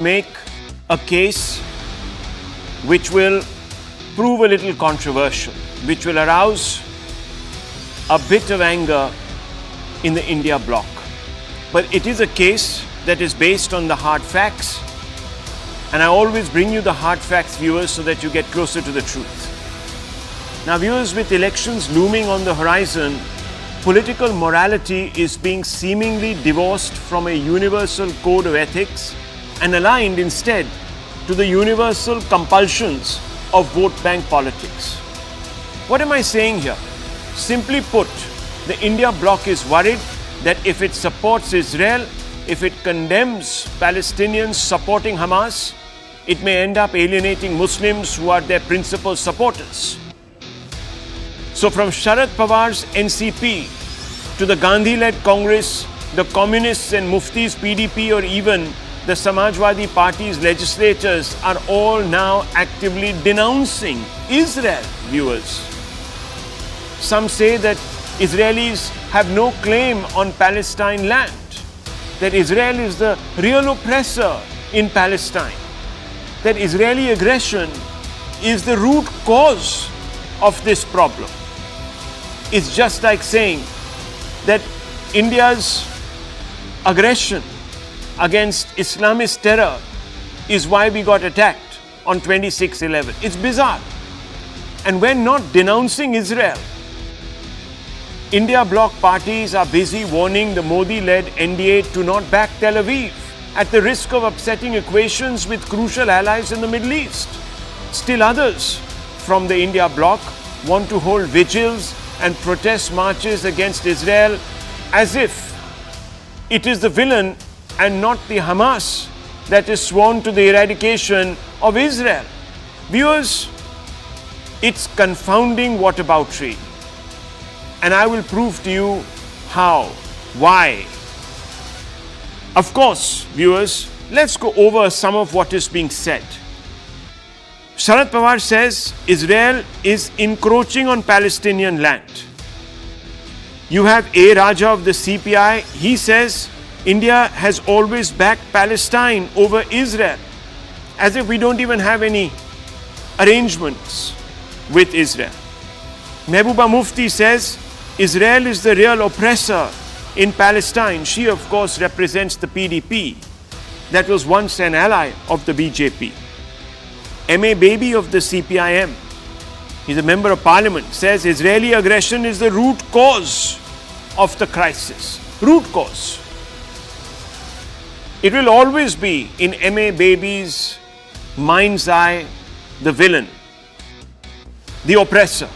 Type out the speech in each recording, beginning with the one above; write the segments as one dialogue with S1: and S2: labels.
S1: make a case which will prove a little controversial, which will arouse a bit of anger in the India bloc. But it is a case that is based on the hard facts, and I always bring you the hard facts, viewers, so that you get closer to the truth. Now, viewers, with elections looming on the horizon, political morality is being seemingly divorced from a universal code of ethics and aligned instead to the universal compulsions of vote bank politics. What am I saying here? Simply put, the India bloc is worried that if it supports Israel, if it condemns Palestinians supporting Hamas, it may end up alienating Muslims who are their principal supporters. So from Sharad Pawar's NCP to the Gandhi-led Congress, the Communists and Muftis PDP, or even the Samajwadi Party's legislators are all now actively denouncing Israel, viewers. Some say that Israelis have no claim on Palestine land, that Israel is the real oppressor in Palestine, that Israeli aggression is the root cause of this problem. It's just like saying that India's aggression against Islamist terror is why we got attacked on 26/11. It's bizarre. And when not denouncing Israel, India bloc parties are busy warning the Modi-led NDA to not back Tel Aviv at the risk of upsetting equations with crucial allies in the Middle East. Still others from the India bloc want to hold vigils and protest marches against Israel as if it is the villain and not the Hamas that is sworn to the eradication of Israel. Viewers, it's confounding whataboutery. And I will prove to you how, why. Of course, viewers, let's go over some of what is being said. Sharad Pawar says Israel is encroaching on Palestinian land. You have A. Raja of the CPI. He says India has always backed Palestine over Israel, as if we don't even have any arrangements with Israel. Mehbooba Mufti says Israel is the real oppressor in Palestine. She, of course, represents the PDP that was once an ally of the BJP. M.A. Baby of the CPIM, he's a member of parliament, says Israeli aggression is the root cause of the crisis. Root cause. It will always be, in M.A. Baby's mind's eye, the villain, the oppressor.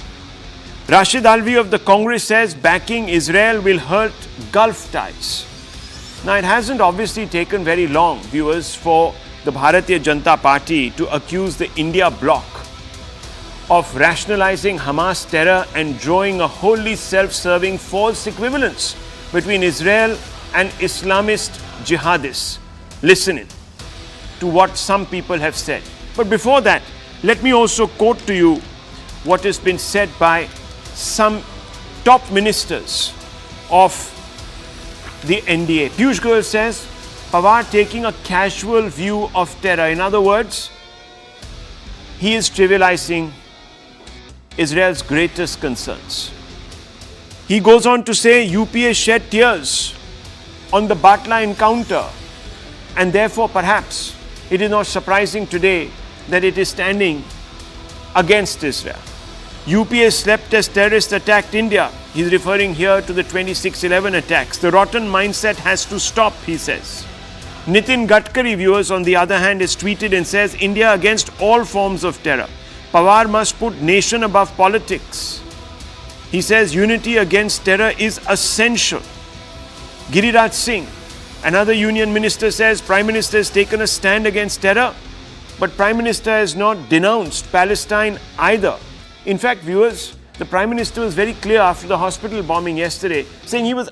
S1: Rashid Alvi of the Congress says backing Israel will hurt Gulf ties. Now, it hasn't obviously taken very long, viewers, for the Bharatiya Janata Party to accuse the India bloc of rationalizing Hamas terror and drawing a wholly self-serving false equivalence between Israel and Islamist jihadists. Listen in to what some people have said. But before that, let me also quote to you what has been said by some top ministers of the NDA. Piyush Goyal says, Pawar taking a casual view of terror. In other words, he is trivializing Israel's greatest concerns. He goes on to say UPA shed tears on the Batla encounter, and therefore perhaps it is not surprising today that it is standing against Israel. UPA slept as terrorists attacked India. He's referring here to the 26/11 attacks. The rotten mindset has to stop, he says. Nitin Gadkari, viewers, on the other hand, has tweeted and says India against all forms of terror. Pawar must put nation above politics. He says unity against terror is essential. Giriraj Singh, another union minister, says Prime Minister has taken a stand against terror, but Prime Minister has not denounced Palestine either. In fact, viewers, the Prime Minister was very clear after the hospital bombing yesterday, saying he was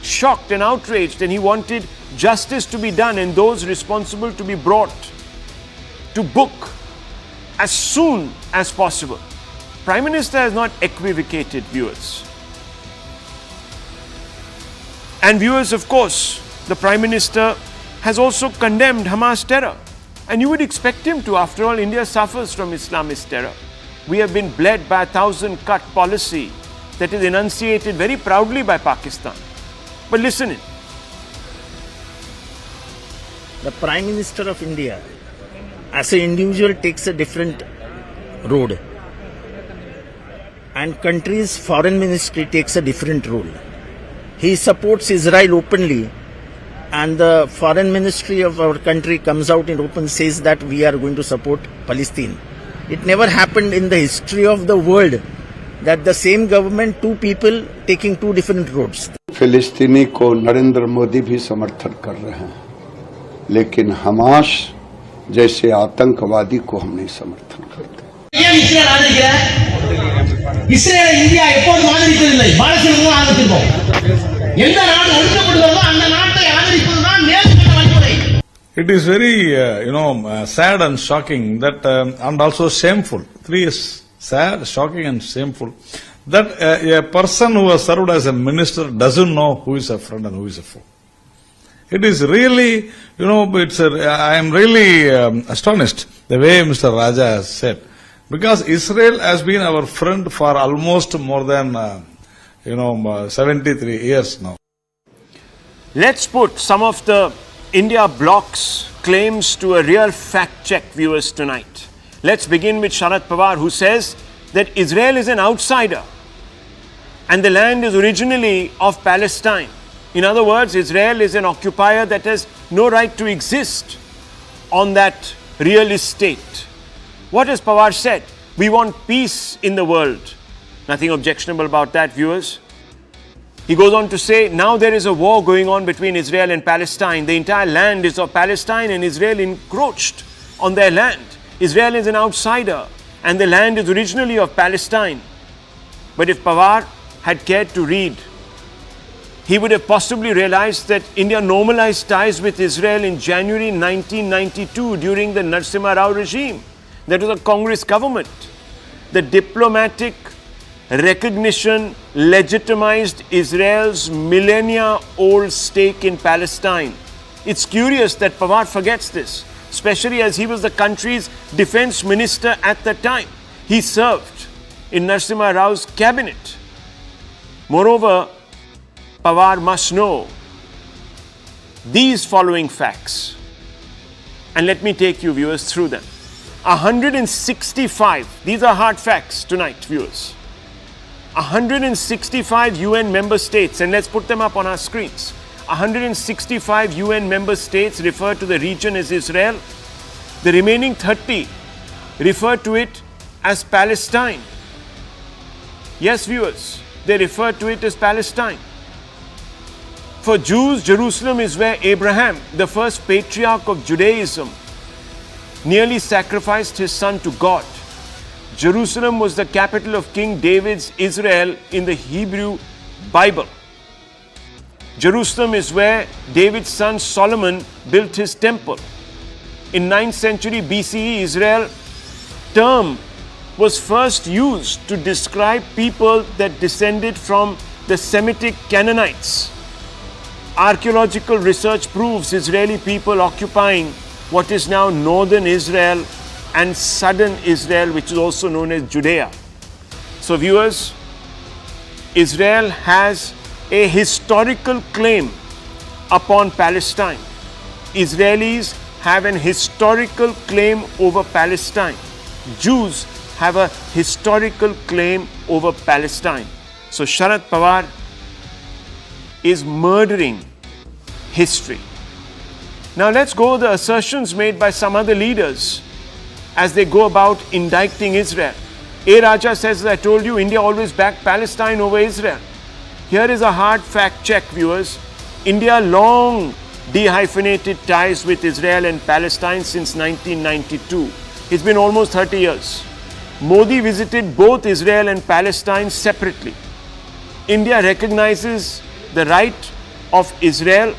S1: shocked and outraged and he wanted justice to be done and those responsible to be brought to book as soon as possible. Prime Minister has not equivocated, viewers. And viewers, of course, the Prime Minister has also condemned Hamas terror. And you would expect him to. After all, India suffers from Islamist terror. We have been bled by a 1,000-cut policy that is enunciated very proudly by Pakistan. But listen in.
S2: The Prime Minister of India, as an individual, takes a different road. And country's foreign ministry takes a different role. He supports Israel openly, and the foreign ministry of our country comes out in open, says that we are going to support Palestine. It never happened in the history of the world that the same government, two people taking two different roads.
S3: फिलिस्तीनी को नरेंद्र मोदी भी समर्थन कर रहे हैं, लेकिन Hamas जैसे आतंकवादी को हम नहीं समर्थन करते.
S4: இஸ்ரேலை இந்தியா எப்போதும் ஆதரிப்பதில்லை. பாலஸ்தீனம் ஆதரிப்போம். எந்த நாடு ஒடுக்கப்படுகிறதோ அந்த நாட்டை ஆதரிப்பதுதான் நேர்மையான வழிமுறை.
S5: It is very, sad and shocking that, and also shameful. Three is sad, shocking and shameful. That a person who has served as a minister doesn't know who is a friend and who is a foe. It is really, I am really astonished the way Mr. Raja has said. Because Israel has been our friend for almost more than, 73 years now.
S1: Let's put some of the India bloc's claims to a real fact check, viewers, tonight. Let's begin with Sharad Pawar, who says that Israel is an outsider and the land is originally of Palestine. In other words, Israel is an occupier that has no right to exist on that real estate. What has Pawar said? We want peace in the world. Nothing objectionable about that, viewers. He goes on to say, now there is a war going on between Israel and Palestine. The entire land is of Palestine and Israel encroached on their land. Israel is an outsider and the land is originally of Palestine. But if Pawar had cared to read, he would have possibly realized that India normalized ties with Israel in January 1992 during the Narasimha Rao regime. That was a Congress government. The diplomatic recognition legitimized Israel's millennia-old stake in Palestine. It's curious that Pawar forgets this, especially as he was the country's defense minister at the time. He served in Narasimha Rao's cabinet. Moreover, Pawar must know these following facts. And let me take you, viewers, through them. 165, these are hard facts tonight, viewers. 165 UN member states, and let's put them up on our screens. 165 UN member states refer to the region as Israel. The remaining 30 refer to it as Palestine. Yes, viewers, they refer to it as Palestine. For Jews, Jerusalem is where Abraham, the first patriarch of Judaism, nearly sacrificed his son to God. Jerusalem was the capital of King David's Israel in the Hebrew Bible. Jerusalem is where David's son Solomon built his temple. In 9th century BCE, Israel term was first used to describe people that descended from the Semitic Canaanites. Archaeological research proves Israeli people occupying what is now northern Israel and southern Israel, which is also known as Judea. So, viewers, Israel has a historical claim upon Palestine. Israelis have an historical claim over Palestine. Jews have a historical claim over Palestine. So, Sharad Pawar is murdering history. Now let's go over the assertions made by some other leaders as they go about indicting Israel. A. Raja says, as I told you, India always backed Palestine over Israel. Here is a hard fact check, viewers. India long dehyphenated ties with Israel and Palestine since 1992. It's been almost 30 years. Modi visited both Israel and Palestine separately. India recognizes the right of Israel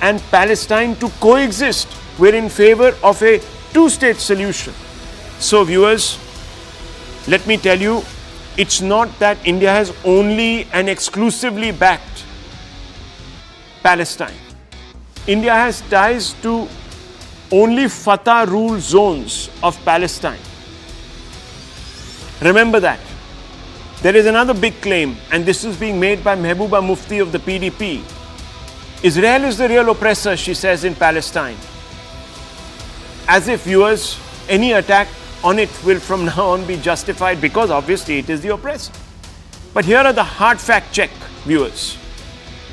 S1: and Palestine to coexist. We're in favor of a two-state solution. So, viewers, let me tell you, it's not that India has only and exclusively backed Palestine. India has ties to only Fatah ruled zones of Palestine. Remember that. There is another big claim, and this is being made by Mehbooba Mufti of the PDP. Israel is the real oppressor, she says, in Palestine. As if, viewers, any attack on it will from now on be justified because obviously it is the oppressor. But here are the hard fact check, viewers.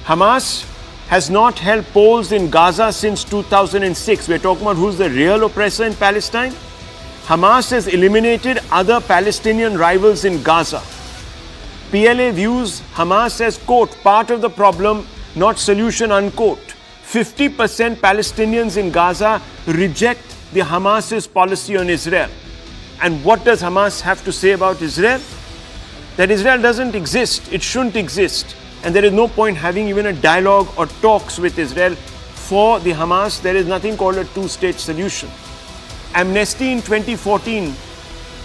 S1: Hamas has not held polls in Gaza since 2006. We're talking about who's the real oppressor in Palestine. Hamas has eliminated other Palestinian rivals in Gaza. PLA views Hamas as, quote, part of the problem, not solution, unquote. 50% Palestinians in Gaza reject the Hamas's policy on Israel. And what does Hamas have to say about Israel? That Israel doesn't exist, it shouldn't exist. And there is no point having even a dialogue or talks with Israel. For the Hamas, there is nothing called a two-state solution. Amnesty in 2014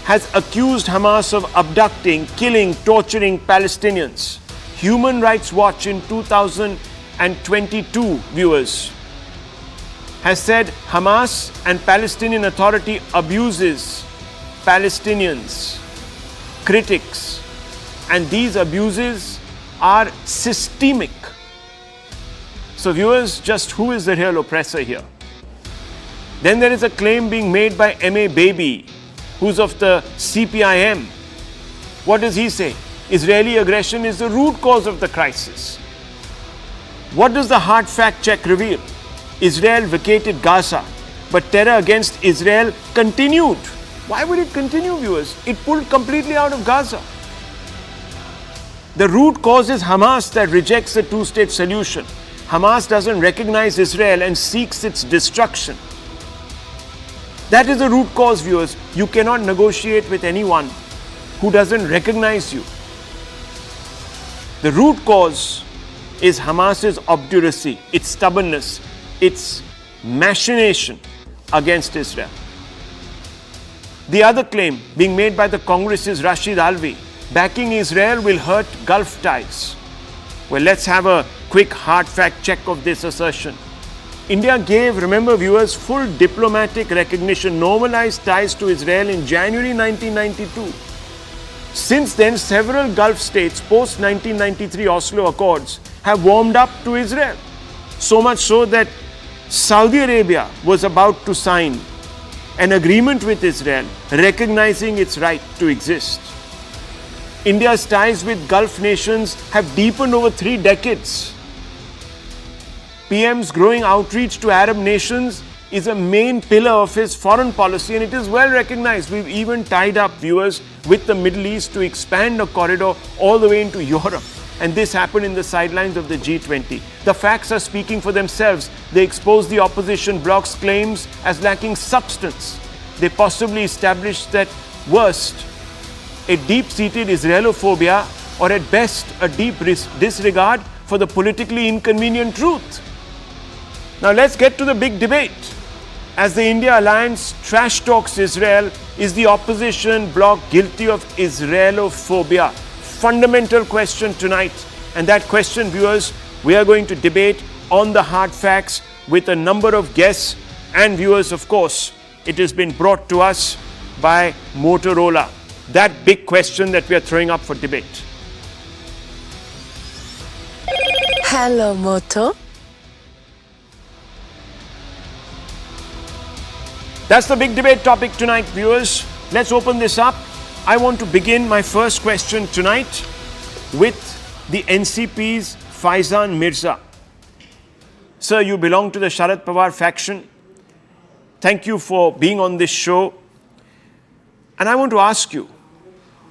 S1: has accused Hamas of abducting, killing, torturing Palestinians. Human Rights Watch in 2022, viewers, has said Hamas and Palestinian Authority abuses Palestinians, critics, and these abuses are systemic. So viewers, just who is the real oppressor here? Then there is a claim being made by M.A. Baby, who's of the CPIM. What does he say? Israeli aggression is the root cause of the crisis. What does the hard fact check reveal? Israel vacated Gaza, but terror against Israel continued. Why would it continue, viewers? It pulled completely out of Gaza. The root cause is Hamas that rejects the two-state solution. Hamas doesn't recognize Israel and seeks its destruction. That is the root cause, viewers. You cannot negotiate with anyone who doesn't recognize you. The root cause is Hamas's obduracy, its stubbornness, its machination against Israel. The other claim being made by the Congress is Rashid Alvi. Backing Israel will hurt Gulf ties. Well, let's have a quick hard fact check of this assertion. India gave, remember viewers, full diplomatic recognition, normalized ties to Israel in January 1992. Since then, several Gulf states, post-1993 Oslo Accords, have warmed up to Israel. So much so that Saudi Arabia was about to sign an agreement with Israel recognizing its right to exist. India's ties with Gulf nations have deepened over 3 decades. PM's growing outreach to Arab nations is a main pillar of his foreign policy, and it is well recognized. We've even tied up, viewers, with the Middle East to expand a corridor all the way into Europe. And this happened in the sidelines of the G20. The facts are speaking for themselves. They expose the opposition bloc's claims as lacking substance. They possibly establish that worst, a deep-seated Israelophobia, or at best, a deep disregard for the politically inconvenient truth. Now let's get to the big debate. As the India alliance trash talks Israel, is the opposition bloc guilty of Israelophobia? Fundamental question tonight. And that question, viewers, we are going to debate on the hard facts with a number of guests and viewers, of course. It has been brought to us by Motorola. That big question that we are throwing up for debate.
S6: Hello, Moto.
S1: That's the big debate topic tonight, viewers. Let's open this up. I want to begin my first question tonight with the NCP's Faizan Mirza. Sir, you belong to the Sharad Pawar faction. Thank you for being on this show. And I want to ask you,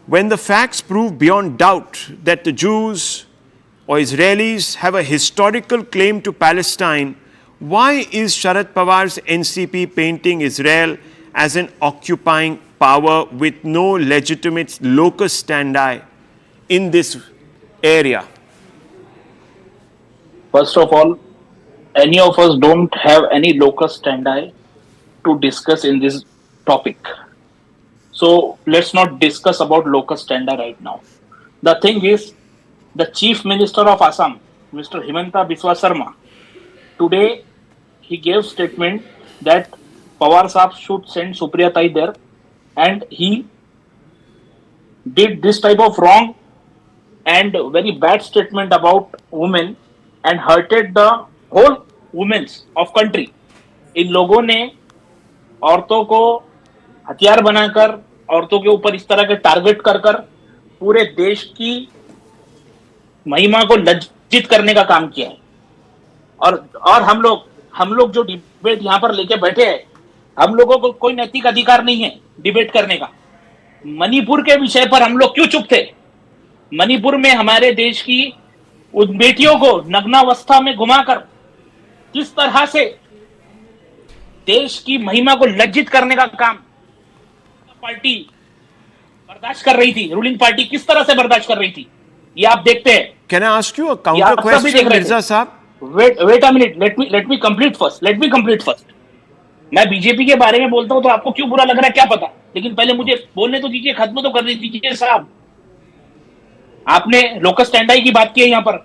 S1: when the facts prove beyond doubt that the Jews or Israelis have a historical claim to Palestine, why is Sharad Pawar's NCP painting Israel as an occupying power with no legitimate locus standi in this area?
S7: First of all, any of us don't have any locus standi to discuss in this topic. So let's not discuss about locus standi right now. The thing is, the Chief Minister of Assam, Mr. Himanta Biswa Sarma, today he gave statement that Pawar Saab should send Supriya Tai there, and he did this type of wrong and very bad statement about women and hurted the whole women of country. इन लोगों ने औरतों को हथियार बनाकर औरतों के ऊपर इस तरह के टारगेट कर पूरे देश की महिमा को लज्जित करने का काम किया है। और हम लोग जो डिबेट यहाँ पर लेके बैठे हैं, हम लोगों को कोई नैतिक अधिकार नहीं है डिबेट करने का। मणिपुर के विषय पर हम लोग क्यों चुप थे? मणिपुर में हमारे देश की उन बेटियों को नग्नावस्था में घुमाकर किस तरह से देश की महिमा को लज्जित करने का काम पार्टी बर्दाश्त कर रही थी, रूलिंग पार्टी किस तरह से बर्दाश्त कर रही थी, ये आप देखते हैं।
S1: Can I ask you a counter question, Mirza साहब?
S7: Wait a minute, let me complete first. मैं बीजेपी के बारे में बोलता हूं तो आपको क्यों बुरा लग रहा है क्या पता, लेकिन पहले मुझे बोलने तो दीजिए, खत्म तो कर दीजिए साहब। आपने लोकस स्टैंडाई की बात की है यहाँ पर,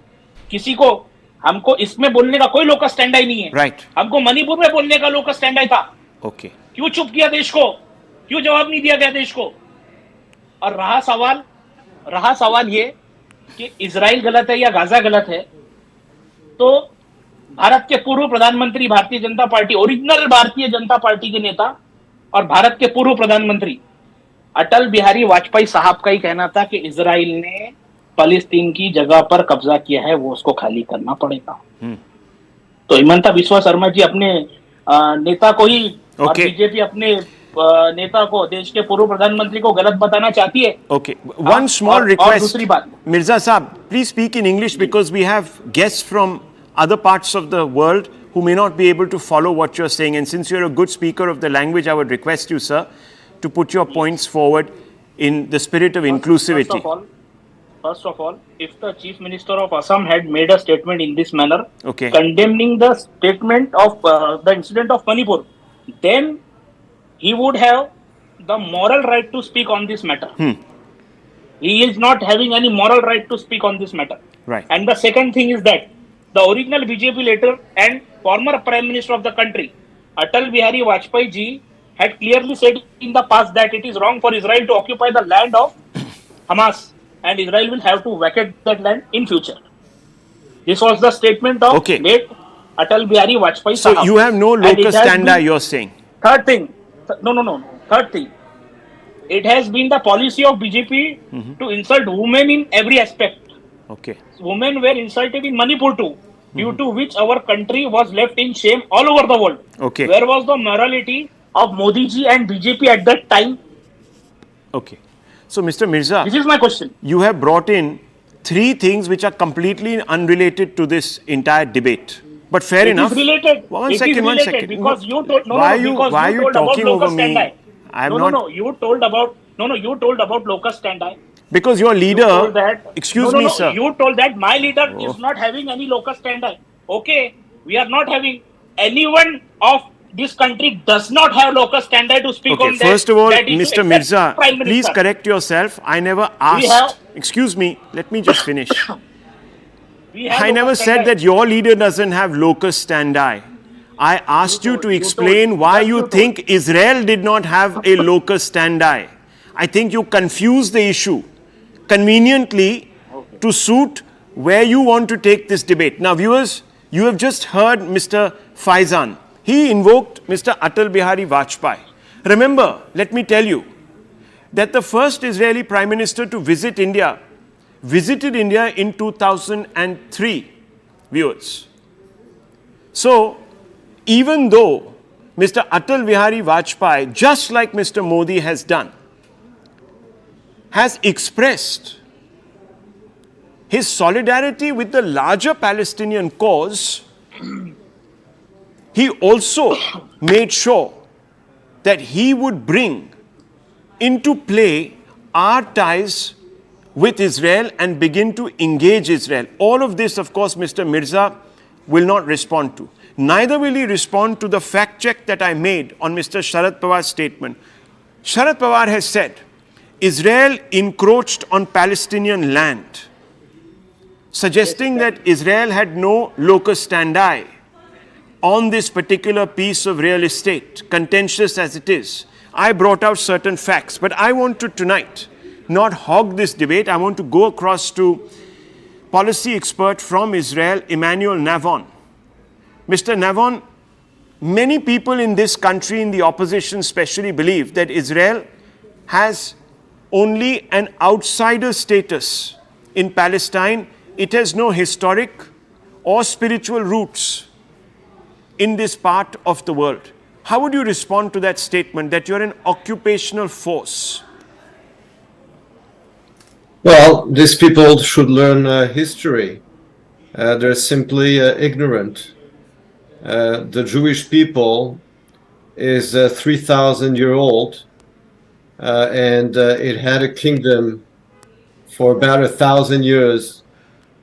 S7: किसी को हमको इसमें बोलने का कोई लोकस स्टैंडाई नहीं है।
S1: राइट।
S7: हमको मणिपुर में बोलने का लोकस स्टैंडाई था।
S1: ओके।
S7: क्यों चुप किया देश को, क्यों जवाब नहीं दिया गया देश को? और रहा सवाल ये कि इजराइल गलत है या गाजा गलत है, तो भारत के पूर्व प्रधानमंत्री, Bharatiya Janata party, original Bharatiya Janata party के नेता और भारत के पूर्व प्रधानमंत्री अटल बिहारी वाजपेयी साहब का ही कहना था कि इजराइल ने फलस्तीन की जगह पर कब्जा किया है, वो उसको खाली करना पड़ेगा। तो हिमंता बिस्वा शर्मा जी अपने नेता को ही और बीजेपी अपने नेता को, देश के पूर्व प्रधानमंत्री को गलत बताना चाहती है।
S1: Okay, one small request.
S7: दूसरी बात,
S1: Mirza sahab, please speak in English because we have guests from other parts of the world who may not be able to follow what you're saying. And since you're a good speaker of the language, I would request you, sir, to put your points forward in the spirit of inclusivity.
S7: First of all, if the Chief Minister of Assam had made a statement in this manner,
S1: okay,
S7: condemning the statement of the incident of Manipur, then he would have the moral right to speak on this matter. He is not having any moral right to speak on this matter.
S1: Right.
S7: And the second thing is that the original BJP leader and former Prime Minister of the country, Atal Bihari Vajpayee ji, had clearly said in the past that it is wrong for Israel to occupy the land of Hamas and Israel will have to vacate that land in future. This was the statement of late Atal Bihari Vajpayee.
S1: So you have no locus standi, you're saying?
S7: Third thing, third thing, it has been the policy of BJP to insult women in every aspect.
S1: Okay.
S7: Women were insulted in Manipur too, due to which our country was left in shame all over the world.
S1: Okay.
S7: Where was the morality of Modi ji and BJP at that time?
S1: Okay. So, Mr. Mirza,
S7: this is my question.
S1: You have brought in three things which are completely unrelated to this entire debate. But fair enough.
S7: It is related.
S1: One second.
S7: Because you told,
S1: why are you talking over me?
S7: You told about locus standi.
S1: Because your leader, sir.
S7: You told that my leader is not having any locus standi. Okay, we are not having. Anyone of this country does not have locus standi to speak on that.
S1: First of all, Mr. Mirza, please correct yourself. I never asked. Excuse me, let me just finish. I never said that your leader doesn't have locus standi. I asked you to explain why you think Israel did not have a locus standi. I think you confuse the issue conveniently to suit where you want to take this debate. Now, viewers, you have just heard Mr. Faizan. He invoked Mr. Atal Bihari Vajpayee. Remember, let me tell you that the first Israeli Prime Minister to visit India visited India in 2003, viewers. So, even though Mr. Atal Bihari Vajpayee, just like Mr. Modi has done, has expressed his solidarity with the larger Palestinian cause, he also made sure that he would bring into play our ties with Israel and begin to engage Israel. All of this, of course, Mr. Mirza will not respond to. Neither will he respond to the fact check that I made on Mr. Sharad Pawar's statement. Sharad Pawar has said, Israel encroached on Palestinian land, suggesting that Israel had no locus standi. on this particular piece of real estate, contentious as it is, I brought out certain facts. But I want to tonight not hog this debate. I want to go across to policy expert from Israel, Emmanuel Navon. Mr. Navon, many people in this country, in the opposition especially, believe that Israel has only an outsider status in Palestine. It has no historic or spiritual roots in this part of the world. How would you respond to that statement that you're an occupational force?
S8: Well, these people should learn history. They're simply ignorant. The Jewish people is 3,000-year-old, and it had a kingdom for about 1,000 years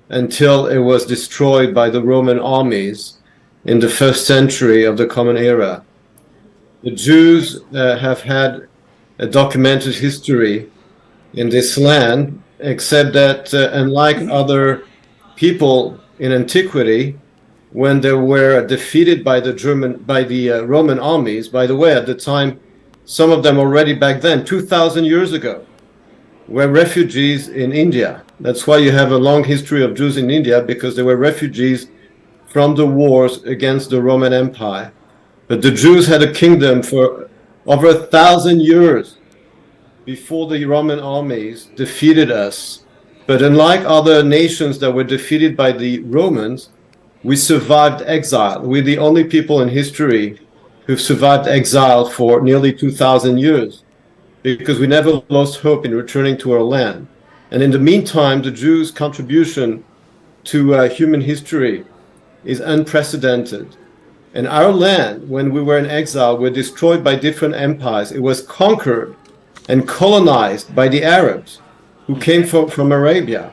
S8: until it was destroyed by the Roman armies in the first century of the Common Era. The Jews have had a documented history in this land, except that unlike other people in antiquity, when they were defeated by the Roman armies, by the way, at the time, some of them already back then, 2,000 years ago, were refugees in India. That's why you have a long history of Jews in India, because they were refugees from the wars against the Roman Empire. But the Jews had a kingdom for over 1,000 years before the Roman armies defeated us. But unlike other nations that were defeated by the Romans, we survived exile. We're the only people in history who've survived exile for nearly 2,000 years, because we never lost hope in returning to our land. And in the meantime, the Jews' contribution to human history is unprecedented. And our land, when we were in exile, were destroyed by different empires. It was conquered and colonized by the Arabs who came from Arabia,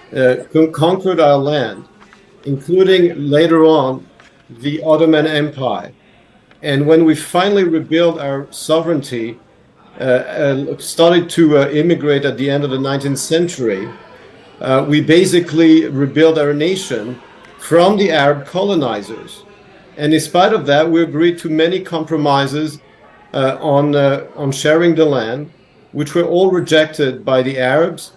S8: who conquered our land, including later on the Ottoman Empire. And when we finally rebuilt our sovereignty, started to immigrate at the end of the 19th century, we basically rebuilt our nation from the Arab colonizers. And in spite of that, we agreed to many compromises on sharing the land, which were all rejected by the Arabs,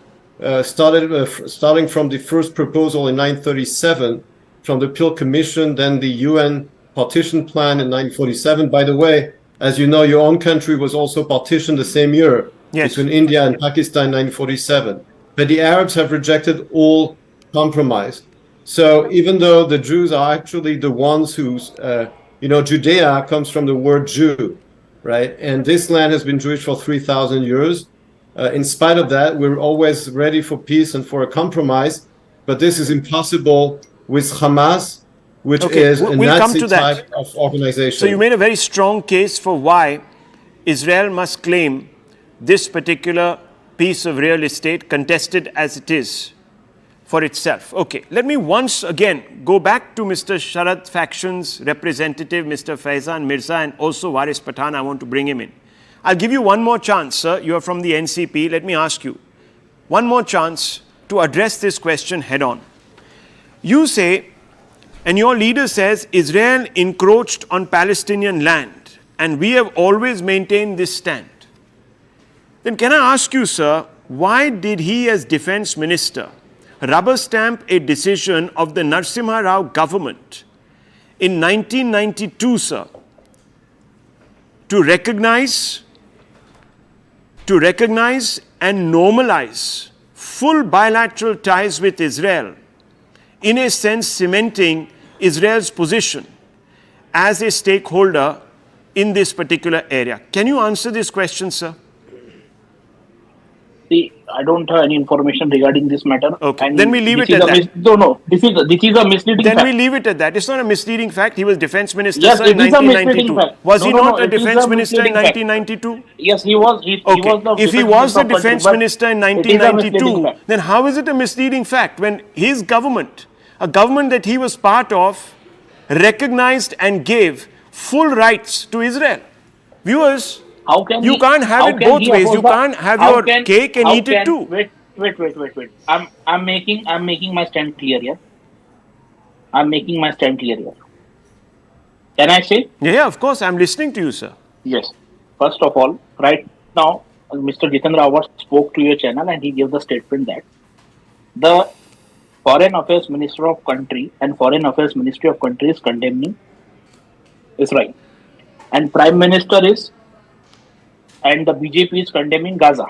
S8: starting from the first proposal in 1937 from the Peel Commission, then the UN partition plan in 1947. By the way, as you know, your own country was also partitioned the same year,
S1: yes,
S8: between India and Pakistan in 1947. But the Arabs have rejected all compromise. So even though the Jews are actually the ones whose, Judea comes from the word Jew, right? And this land has been Jewish for 3,000 years. In spite of that, we're always ready for peace and for a compromise. But this is impossible with Hamas, which is a Nazi type of organization.
S1: So you made a very strong case for why Israel must claim this particular piece of real estate, contested as it is, for itself. Okay, let me once again go back to Mr. Sharad Faction's representative, Mr. Faizan Mirza, and also Waris Pathan. I want to bring him in. I'll give you one more chance, sir. You are from the NCP. Let me ask you one more chance to address this question head on. You say, and your leader says, Israel encroached on Palestinian land, and we have always maintained this stand. Then can I ask you, sir, why did he as defense minister rubber stamp a decision of the Narasimha Rao government in 1992, sir, to recognize and normalize full bilateral ties with Israel, in a sense cementing Israel's position as a stakeholder in this particular area? Can you answer this question, sir?
S7: See, I don't have any information regarding this matter.
S1: Okay,
S7: and
S1: then we leave it at that.
S7: No, this is a misleading fact.
S1: Then we leave it at that. It's not a misleading fact. He was defense minister,
S7: Yes,
S1: sir, in
S7: it is a misleading
S1: 1992.
S7: fact.
S1: Was he not a
S7: it is
S1: defense
S7: a
S1: minister in
S7: misleading
S1: 1992?
S7: Yes, he was. He was the
S1: If he was the defense minister in
S7: it is a misleading
S1: 1992,
S7: fact.
S1: then how is it a misleading fact when his government, a government that he was part of, recognized and gave full rights to Israel? Viewers, you can't have it both ways. You can't have your cake and eat it too.
S7: Wait. I'm making my stand clear here. Can I say?
S1: Yeah, of course. I'm listening to you, sir.
S7: Yes. First of all, right now, Mr. Jitendra Awad spoke to your channel and he gave the statement that the Foreign Affairs Minister of country and Foreign Affairs Ministry of country is condemning Israel. And Prime Minister is, and the BJP is condemning Gaza.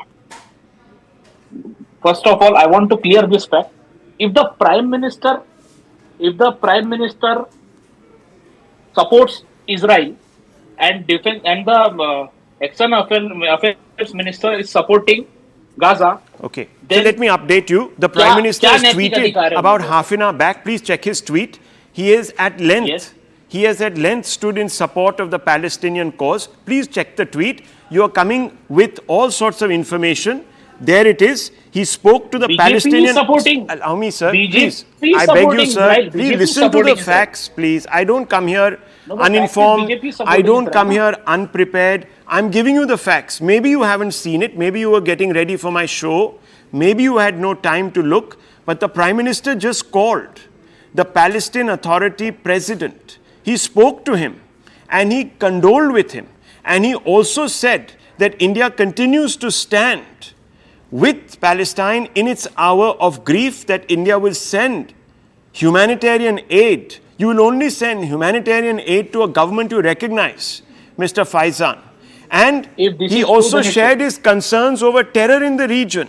S7: First of all, I want to clear this fact. If the Prime Minister supports Israel and defense, and the External Affairs Minister is supporting Gaza.
S1: Okay. So let me update you. The Prime Minister has tweeted about half an hour back. Please check his tweet. He is at length.
S7: Yes.
S1: He has at length stood in support of the Palestinian cause. Please check the tweet. You are coming with all sorts of information. There it is. He spoke to the
S7: BJP
S1: Palestinian.
S7: Is supporting.
S1: Allow me, sir.
S7: BJP
S1: Please.
S7: is
S1: I beg you,
S7: supporting
S1: sir.
S7: Israel.
S1: Please
S7: BJP
S1: listen to the
S7: supporting
S1: facts, please. I don't come here
S7: No, the
S1: uninformed.
S7: fact is BJP
S1: I don't
S7: supporting
S1: come
S7: Israel.
S1: here unprepared. I'm giving you the facts. Maybe you haven't seen it. Maybe you were getting ready for my show. Maybe you had no time to look. But the Prime Minister just called the Palestinian Authority president. He spoke to him and he condoled with him. And he also said that India continues to stand with Palestine in its hour of grief, that India will send humanitarian aid. You will only send humanitarian aid to a government you recognize, Mr. Faizan. And he also shared his concerns over terror in the region,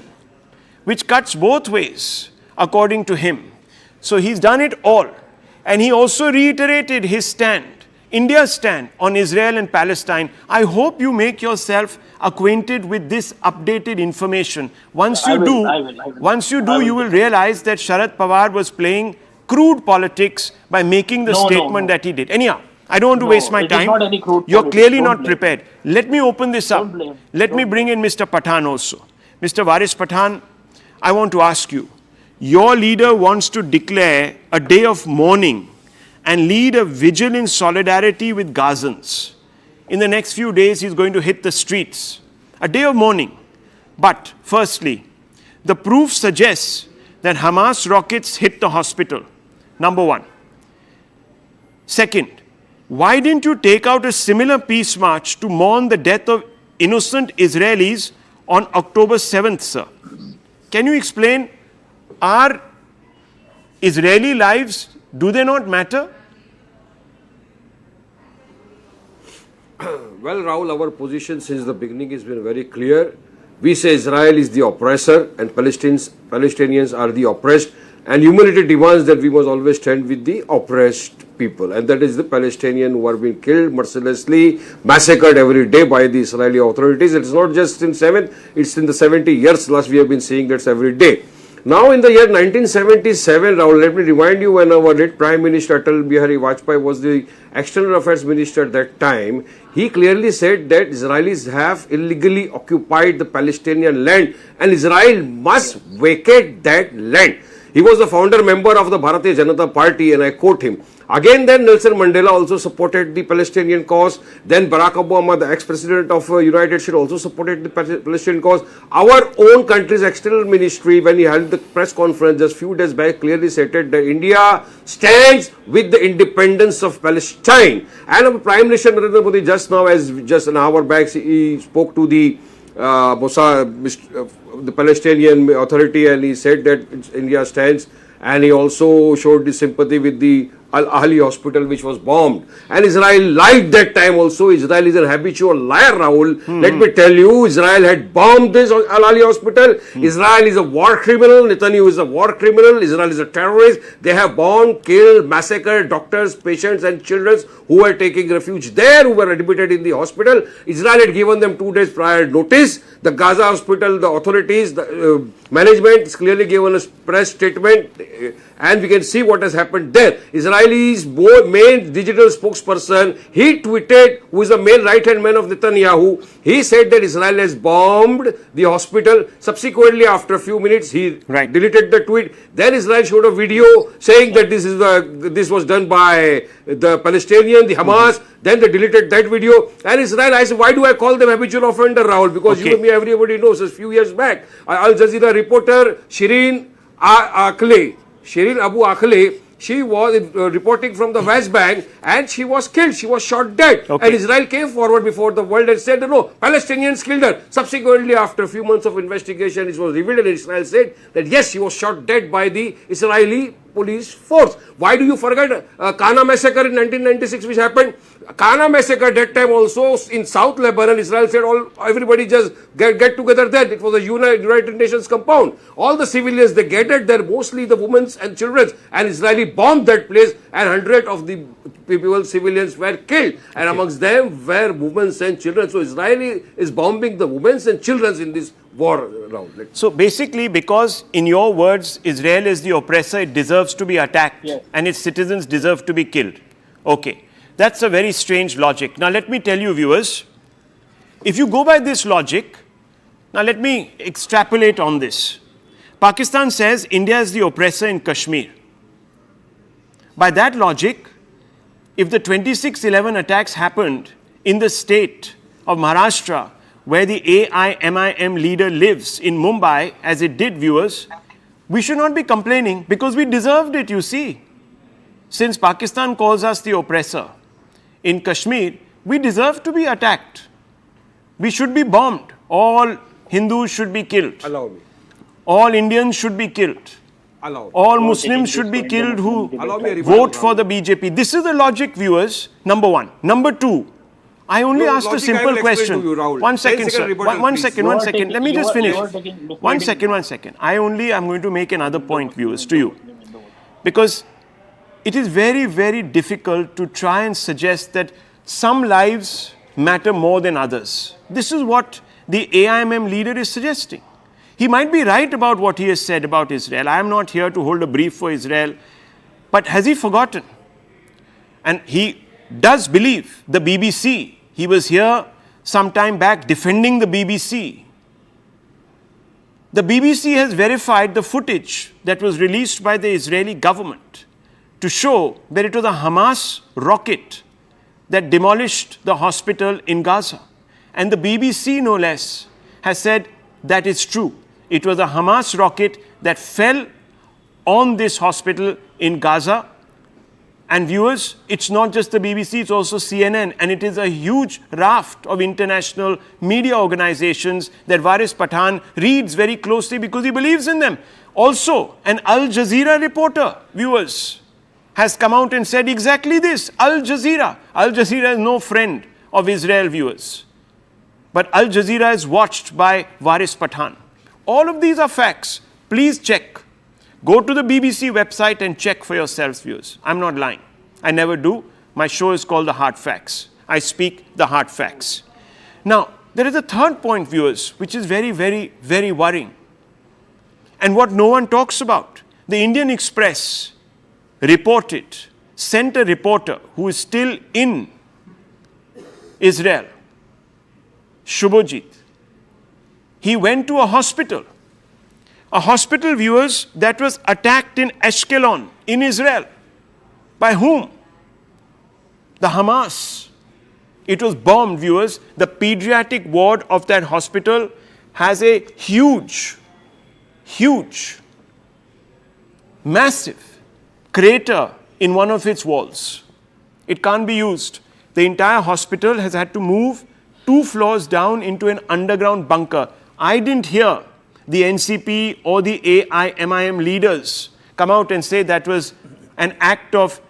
S1: which cuts both ways, according to him. So he's done it all. And he also reiterated his stand, India's stand on Israel and Palestine. I hope you make yourself acquainted with this updated information. Once you do, you will realize that Sharad Pawar was playing crude politics by making the statement that he did. Anyhow, I don't want to waste my time. You're clearly not prepared. Let me open this up. Let me bring in Mr. Pathan also. Mr. Waris Pathan, I want to ask you, your leader wants to declare a day of mourning and lead a vigil in solidarity with Gazans. In the next few days, he's going to hit the streets. A day of mourning. But firstly, the proof suggests that Hamas rockets hit the hospital. Number one. Second, why didn't you take out a similar peace march to mourn the death of innocent Israelis on October 7th, sir? Can you explain, are Israeli lives, do they not matter?
S9: Well, Rahul, our position since the beginning has been very clear. We say Israel is the oppressor and Palestinians are the oppressed, and humanity demands that we must always stand with the oppressed people, and that is the Palestinians who are being killed mercilessly, massacred every day by the Israeli authorities. It's not just in 7, it's in the 70 years last we have been seeing that every day. Now in the year 1977, Rahul, let me remind you, when our late Prime Minister Atal Bihari Vajpayee was the External Affairs Minister at that time, he clearly said that Israelis have illegally occupied the Palestinian land and Israel must vacate that land. He was the founder member of the Bharatiya Janata Party, and I quote him. Again, then Nelson Mandela also supported the Palestinian cause. Then Barack Obama, the ex-president of United States, also supported the Palestinian cause. Our own country's external ministry, when he held the press conference just few days back, clearly stated that India stands with the independence of Palestine. And our Prime Minister Narendra Modi just now, as just an hour back, he spoke to the Palestinian Authority, and he said that India stands, and he also showed his sympathy with the Al-Ahli hospital which was bombed, and Israel lied that time also. Israel is an habitual liar, Rahul. Let me tell you, Israel had bombed this Al-Ahli hospital. Israel is a war criminal. Netanyahu is a war criminal. Israel is a terrorist. They have bombed, killed, massacred doctors, patients and children who were taking refuge there, who were admitted in the hospital. Israel had given them 2 days prior notice. The Gaza hospital, the authorities, the management is clearly given a press statement, and we can see what has happened there. Israel's main digital spokesperson, he tweeted, who is the main right-hand man of Netanyahu, he said that Israel has bombed the hospital. Subsequently, after a few minutes, he deleted the tweet. Then Israel showed a video saying that this was done by the Palestinian, the Hamas. Then they deleted that video. And Israel, I said, why do I call them habitual offender, Rahul? Because you and me, everybody knows, a few years back, Al Jazeera reporter Shireen Abu Akleh, She was reporting from the West Bank and she was killed. She was shot dead.
S1: Okay.
S9: And Israel came forward before the world and said, no, Palestinians killed her. Subsequently, after a few months of investigation, it was revealed and Israel said that yes, she was shot dead by the Israeli police force. Why do you forget Kana massacre in 1996 which happened? Kana massacre that time also in South Lebanon, Israel said everybody just get together there. It was a United Nations compound. All the civilians, they gathered there, mostly the women and children, and Israeli bombed that place and hundreds of the people, civilians were killed, and amongst them were women and children. So Israel is bombing the women and children in this war round.
S1: So basically, because in your words, Israel is the oppressor, it deserves to be attacked,
S7: Yes.
S1: and its citizens deserve to be killed. Okay, that's a very strange logic. Now let me tell you, viewers, if you go by this logic, now let me extrapolate on this. Pakistan says India is the oppressor in Kashmir. By that logic, if the 26/11 attacks happened in the state of Maharashtra, where the AIMIM leader lives in Mumbai, as it did, viewers, we should not be complaining because we deserved it, you see. Since Pakistan calls us the oppressor in Kashmir, we deserve to be attacked. We should be bombed. All Hindus should be killed.
S9: Allow me.
S1: All Indians should be killed.
S9: Allow me.
S1: All Muslims should be killed who
S9: Allow me a rebuttal
S1: vote for the BJP. This is the logic, viewers, number one. Number two, I only
S9: No,
S1: asked a
S9: logic I
S1: simple
S9: will explain
S1: question.
S9: to you, Rahul.
S1: 1 second,
S9: 10
S1: sir.
S9: second rebuttal,
S1: One
S9: please.
S1: second,
S7: You
S1: 1
S7: are
S1: second.
S7: taking-
S1: Let me
S7: you
S1: just
S7: are-
S1: finish.
S7: you are taking
S1: 1 second, 1 second. I am going to make another point, viewers, to you. Because it is very, very difficult to try and suggest that some lives matter more than others. This is what the AIMM leader is suggesting. He might be right about what he has said about Israel. I am not here to hold a brief for Israel. But has he forgotten? And he does believe the BBC. He was here some time back defending the BBC. The BBC has verified the footage that was released by the Israeli government to show that it was a Hamas rocket that demolished the hospital in Gaza. And the BBC, no less, has said that is true. It was a Hamas rocket that fell on this hospital in Gaza. And viewers, it's not just the BBC, it's also CNN, and it is a huge raft of international media organizations that Waris Pathan reads very closely because he believes in them. Also, an Al Jazeera reporter, viewers, has come out and said exactly this. Al Jazeera. Al Jazeera is no friend of Israel, viewers. But Al Jazeera is watched by Waris Pathan. All of these are facts. Please check. Go to the BBC website and check for yourselves, viewers. I'm not lying. I never do. My show is called The Hard Facts. I speak the hard facts. Now, there is a third point, viewers, which is very, very, very worrying. And what no one talks about. The Indian Express reported, sent a reporter who is still in Israel, Shubhajit. He went to a hospital, viewers, that was attacked in Ashkelon, in Israel. By whom? The Hamas. It was bombed, viewers. The pediatric ward of that hospital has a huge, massive crater in one of its walls. It can't be used. The entire hospital has had to move 2 floors down into an underground bunker. I didn't hear the NCP or the AIMIM leaders come out and say that was an act of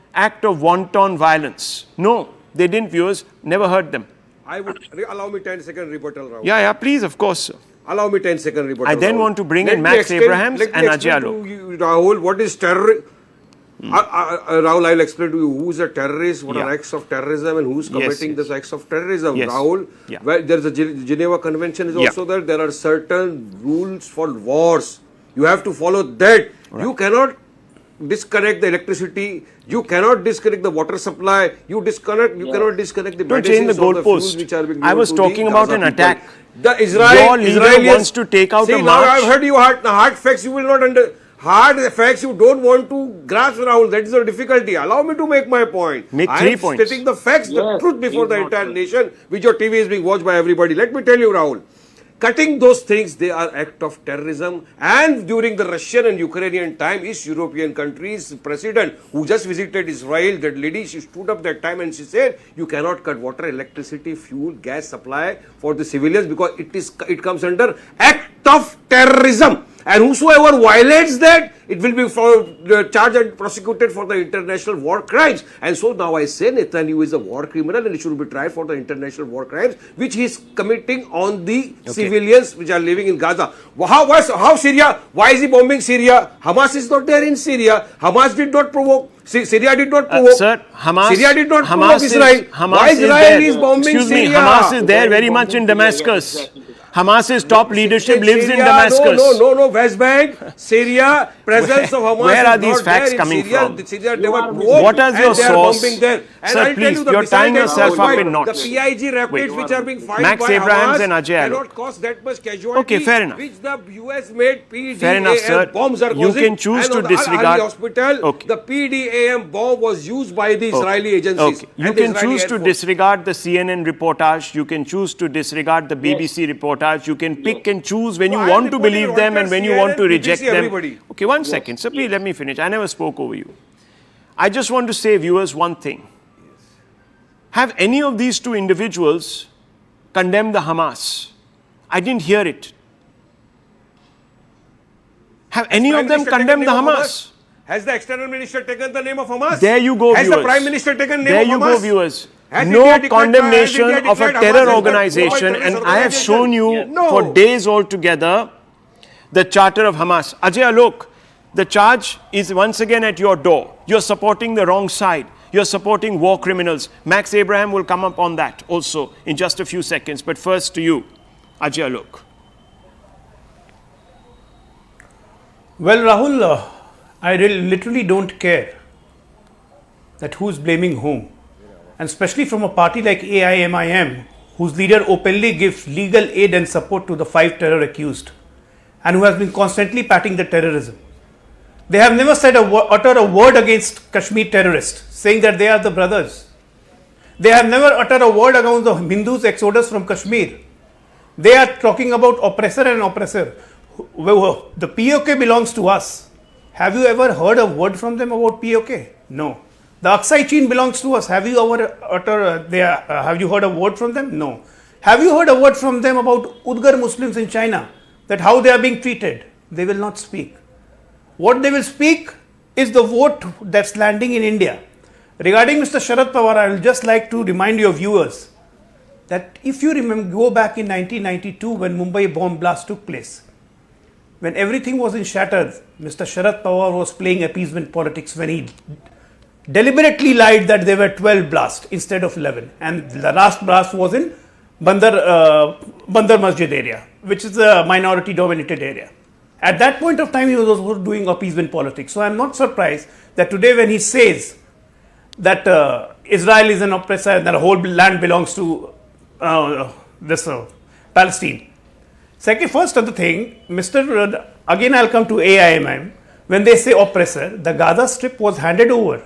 S1: wanton violence. No, they didn't, viewers. Never heard them.
S9: I would allow me 10-second rebuttal, Rahul.
S1: Yeah, please, of course, sir.
S9: Allow me 10-second rebuttal.
S1: I then
S9: Rahul.
S1: want to bring
S9: Let
S1: in
S9: me
S1: Max
S9: explain-
S1: Abrahams
S9: let me
S1: and
S9: explain
S1: Ajay
S9: to you, Rahul, what is terrorism? Rahul, I will explain to you who is a terrorist, what are
S1: Yeah.
S9: acts of terrorism, and who is committing
S1: yes.
S9: these acts of terrorism.
S1: Yes.
S9: Rahul,
S1: Yeah.
S9: where there is a Geneva Convention is
S1: Yeah.
S9: also there. There are certain rules for wars. You have to follow that. You cannot disconnect the electricity. You cannot disconnect the water supply. You cannot disconnect the
S1: Don't change the
S9: medicines or the fuels
S1: goalpost.
S9: which are being
S1: I
S9: given
S1: was
S9: to
S1: talking
S9: the
S1: about
S9: Gaza
S1: an
S9: people.
S1: attack.
S9: The
S1: Your leader
S9: Israelis
S1: wants to take out
S9: see,
S1: a
S9: now
S1: march.
S9: I've heard you hard facts. You will not hard facts. You don't want to grasp, Rahul. That is the difficulty. Allow me to make my point.
S1: Make
S9: I
S1: 3
S9: am
S1: points.
S9: stating the facts, the
S7: Yes,
S9: truth before
S7: he's
S9: the
S7: not
S9: entire
S7: true.
S9: nation, which your TV is being watched by everybody. Let me tell you, Rahul. Cutting those things, they are act of terrorism. And during the Russian and Ukrainian time, East European countries president who just visited Israel, that lady, she stood up that time and she said, you cannot cut water, electricity, fuel, gas supply for the civilians because it comes under act of terrorism. And whosoever violates that, it will be charged and prosecuted for the international war crimes. And so now I say Netanyahu is a war criminal and he should be tried for the international war crimes which he is committing on the civilians which are living in Gaza. How Syria? Why is he bombing Syria? Hamas is not there in Syria. Hamas did not provoke. Syria did not provoke.
S1: Sir,
S9: Syria did not provoke Israel. Why Israel is bombing Syria?
S1: Hamas is there very much in Damascus. Hamas's top leadership lives in Damascus.
S9: No. West Bank, Syria, presence of Hamas.
S1: Where are these facts coming from?
S9: Syria never provoked.
S1: What is your source?
S9: There. And
S1: Sir, please, you're tying yourself up in knots.
S9: The PIG rockets which are being fired
S1: Max
S9: by
S1: Abrahams
S9: Hamas
S1: and Ajay
S9: cannot cause that much casualty.
S1: Okay, fair enough.
S9: Which the US made PDAM
S1: Fair enough, sir.
S9: bombs are
S1: You
S9: causing.
S1: can choose
S9: and
S1: to
S9: on the
S1: disregard.
S9: Al-Ali hospital, the PDAM bomb was used by the Israeli agencies.
S1: Okay. You can choose to disregard the CNN reportage. You can choose to disregard the BBC reportage. You can pick and choose when you want to believe them and when you want to reject them. Okay, one second. Sir, please let me finish. I never spoke over you. I just want to say, viewers, one thing. Have any of these two individuals condemned the Hamas? I didn't hear it. Have any of them condemned the Hamas?
S9: Has the external minister taken the name of Hamas?
S1: There you go,
S9: Has
S1: viewers.
S9: the prime minister taken the
S1: There
S9: name of
S1: you
S9: Hamas?
S1: go, viewers.
S9: Has
S1: No
S9: India declared-
S1: condemnation
S9: has India
S1: of a
S9: declared
S1: terror
S9: Hamas as
S1: organization,
S9: the
S1: and
S9: terrorist
S1: I have shown you
S9: organization?
S1: for days altogether the charter of Hamas. Ajay, look, the charge is once again at your door. You're supporting the wrong side. You're supporting war criminals. Max Abraham will come up on that also in just a few seconds. But first to you, Ajay, look.
S10: Well, Rahul, I literally don't care that who's blaming whom. And especially from a party like AIMIM, whose leader openly gives legal aid and support to the 5 terror accused, and who has been constantly patting the terrorism. They have never said uttered a word against Kashmir terrorists, saying that they are the brothers. They have never uttered a word against the Hindus' exodus from Kashmir. They are talking about oppressor and oppressor. The POK belongs to us. Have you ever heard a word from them about POK? No. The Aksai Chin belongs to us. Have you ever have you heard a word from them? No. Have you heard a word from them about Uyghur Muslims in China? That how they are being treated? They will not speak. What they will speak is the vote that's landing in India. Regarding Mr. Sharad Pawar, I will just like to remind your viewers that if you remember, go back in 1992 when Mumbai bomb blast took place, when everything was in shatters, Mr. Sharad Pawar was playing appeasement politics when he deliberately lied that there were 12 blasts instead of 11, and the last blast was in Bandar Masjid area, which is a minority dominated area. At that point of time, he was also doing appeasement politics. So I am not surprised that today when he says that Israel is an oppressor and that the whole land belongs to Palestine. Second, first other thing, again I'll come to AIMM. When they say oppressor, the Gaza Strip was handed over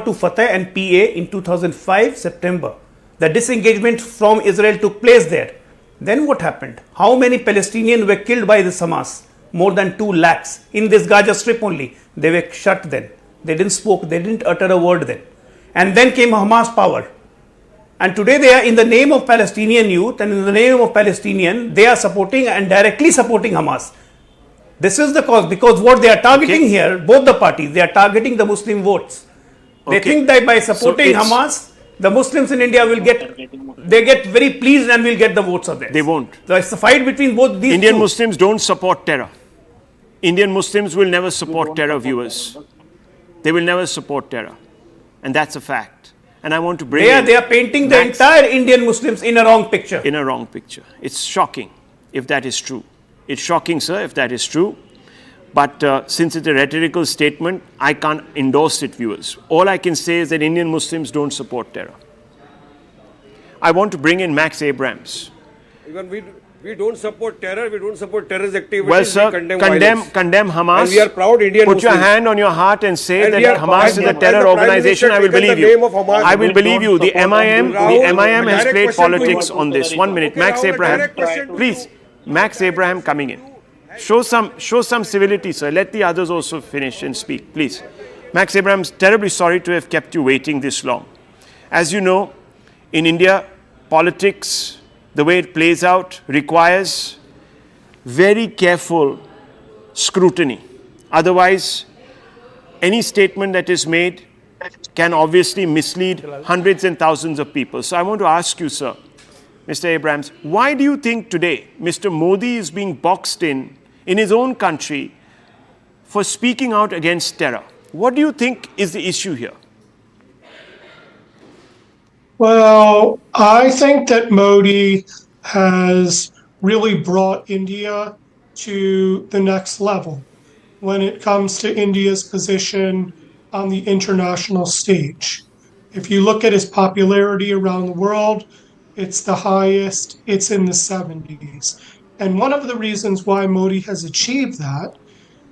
S10: to Fatah and PA in 2005 September. The disengagement from Israel took place there. Then what happened? How many Palestinians were killed by this Hamas? More than 2 lakhs in this Gaza Strip only. They were shut then. They didn't spoke. They didn't utter a word then. And then came Hamas power. And today they are in the name of Palestinian youth and in the name of Palestinian, they are supporting and directly supporting Hamas. This is the cause, because what they are targeting here, both the parties, they are targeting the Muslim votes. They think that by supporting Hamas, the Muslims in India will get very pleased and will get the votes of theirs.
S1: They won't.
S10: So it's a fight between both these
S1: Indian
S10: two.
S1: Muslims don't support terror. Indian Muslims will never support terror, viewers. They will never support terror. And that's a fact. And I want to bring
S10: they are painting the entire Indian Muslims in a wrong picture.
S1: In a wrong picture. It's shocking if that is true. It's shocking, sir, if that is true. But since it's a rhetorical statement, I can't endorse it, viewers. All I can say is that Indian Muslims don't support terror. I want to bring in Max Abrahams.
S9: Even We don't support terror. We don't support terrorist activities.
S1: Well, sir,
S9: we condemn
S1: condemn Hamas.
S9: And we are proud Indian
S1: Put your
S9: Muslims.
S1: hand on your heart and say
S9: And
S1: that
S9: we are-
S1: Hamas is a
S9: and
S1: terror
S9: the Prime
S1: organization. I will
S9: Minister
S1: believe
S9: taken the name
S1: you.
S9: of Hamas.
S1: I will believe you. The MIM
S9: Rahul,
S1: has
S9: direct
S1: played
S9: question to
S1: politics
S9: you.
S1: on this. 1 minute.
S9: Okay,
S1: Max
S9: Rahul,
S1: Abraham,
S9: direct question to
S1: please.
S9: you.
S1: Max Abraham coming in. Show some civility, sir. Let the others also finish and speak, please. Max Abraham, terribly sorry to have kept you waiting this long. As you know, in India, politics, the way it plays out, requires very careful scrutiny. Otherwise, any statement that is made can obviously mislead hundreds and thousands of people. So I want to ask you, sir, Mr. Abrahams, why do you think today Mr. Modi is being boxed in his own country for speaking out against terror? What do you think is the issue here?
S11: Well, I think that Modi has really brought India to the next level when it comes to India's position on the international stage. If you look at his popularity around the world, it's the highest, it's in the 70s. And one of the reasons why Modi has achieved that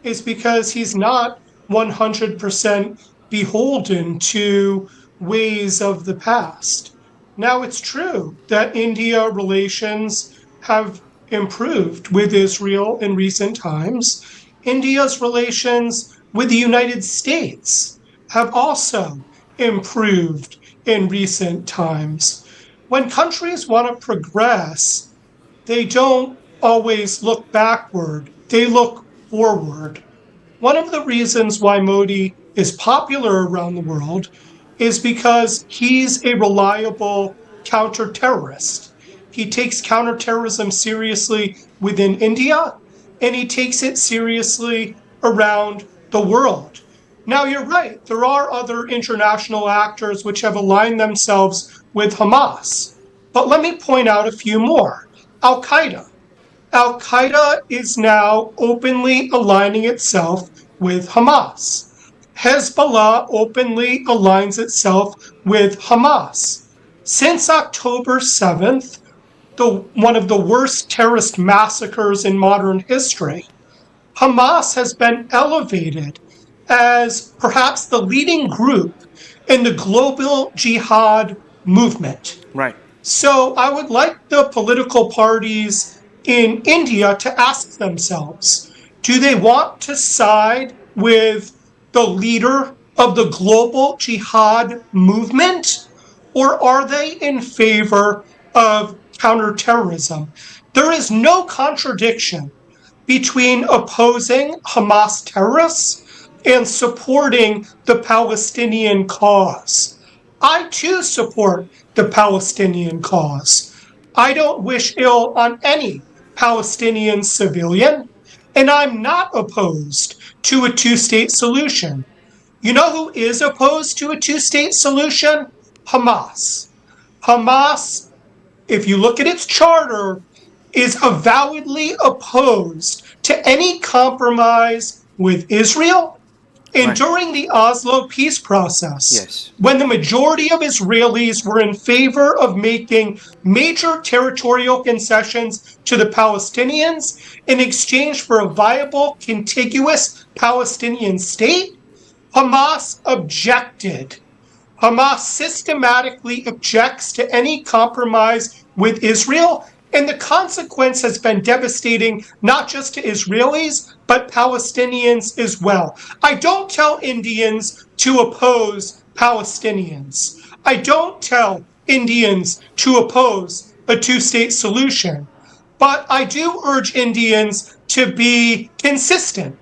S11: is because he's not 100% beholden to ways of the past. Now, it's true that India relations have improved with Israel in recent times. India's relations with the United States have also improved in recent times. When countries want to progress, they don't always look backward, they look forward. One of the reasons why Modi is popular around the world is because he's a reliable counter-terrorist. He takes counterterrorism seriously within India, and he takes it seriously around the world. Now, you're right, there are other international actors which have aligned themselves with Hamas. But let me point out a few more. Al-Qaeda. Al-Qaeda is now openly aligning itself with Hamas. Hezbollah openly aligns itself with Hamas. Since October 7th, one of the worst terrorist massacres in modern history, Hamas has been elevated as perhaps the leading group in the global jihad movement.
S1: Right.
S11: So I would like the political parties in India to ask themselves, do they want to side with the leader of the global jihad movement, or are they in favor of counterterrorism? There is no contradiction between opposing Hamas terrorists and supporting the Palestinian cause. I too support the Palestinian cause. I don't wish ill on any Palestinian civilian, and I'm not opposed to a two-state solution. You know who is opposed to a two-state solution? Hamas. Hamas, if you look at its charter, is avowedly opposed to any compromise with Israel. And
S1: Right.
S11: during the Oslo peace process,
S1: Yes.
S11: when the majority of Israelis were in favor of making major territorial concessions to the Palestinians in exchange for a viable, contiguous Palestinian state, Hamas objected. Hamas systematically objects to any compromise with Israel, and the consequence has been devastating, not just to Israelis, but Palestinians as well. I don't tell Indians to oppose Palestinians. I don't tell Indians to oppose a two-state solution. But I do urge Indians to be consistent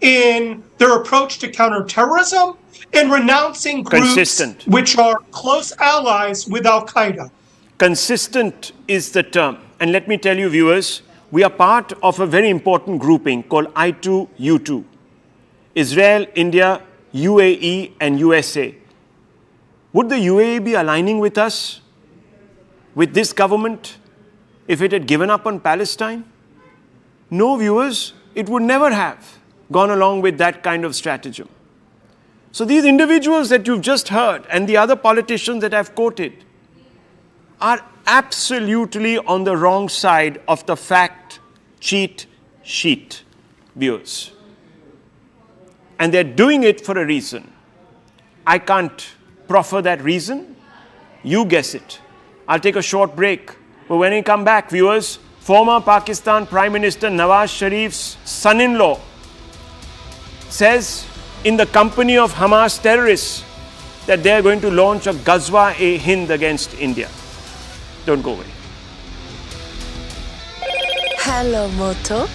S11: in their approach to counterterrorism and renouncing groups
S1: Consistent.
S11: which are close allies with Al-Qaeda.
S1: Consistent is the term. And let me tell you, viewers, we are part of a very important grouping called I2U2. Israel, India, UAE, and USA. Would the UAE be aligning with us, with this government, if it had given up on Palestine? No, viewers, it would never have gone along with that kind of stratagem. So these individuals that you've just heard and the other politicians that I've quoted are absolutely on the wrong side of the fact cheat sheet, viewers. And they're doing it for a reason. I can't proffer that reason. You guess it. I'll take a short break. But when we come back, viewers, former Pakistan Prime Minister Nawaz Sharif's son-in-law says in the company of Hamas terrorists that they are going to launch a Gazwa-e-Hind against India. Don't go away.
S6: Hello, Moto.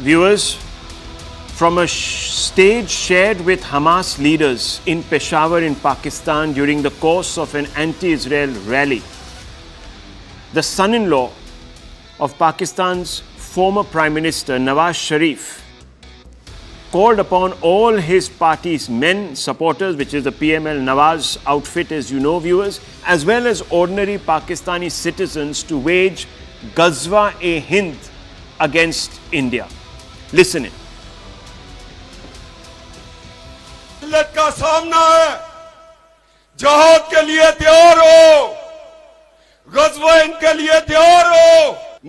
S1: Viewers, from a stage shared with Hamas leaders in Peshawar in Pakistan during the course of an anti-Israel rally. The son-in-law of Pakistan's former Prime Minister Nawaz Sharif called upon all his party's men, supporters, which is the PML Nawaz outfit, as you know, viewers, as well as ordinary Pakistani citizens to wage Gazwa-e-Hind against India. Listen in.
S12: मिल्लत का सामना है, जहाद के लिए तैयार हो, गज़वा-ए-हिंद के लिए तैयार हो।